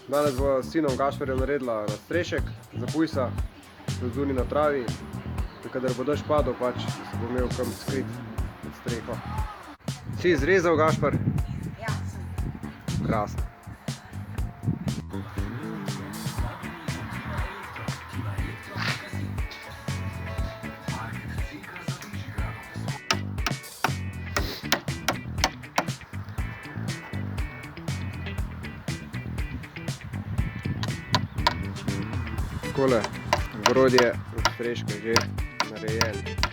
Danes bo s sinom Gašperjem naredila nadstrešek za pujsa, zunaj na travi, da kadar bo dež padel, pač, da se bo imel kam skrit pod streho. Si izrezal, Gašper? Ja, sem. Krasno. Takole, ogrodje nadstreška že narejeno.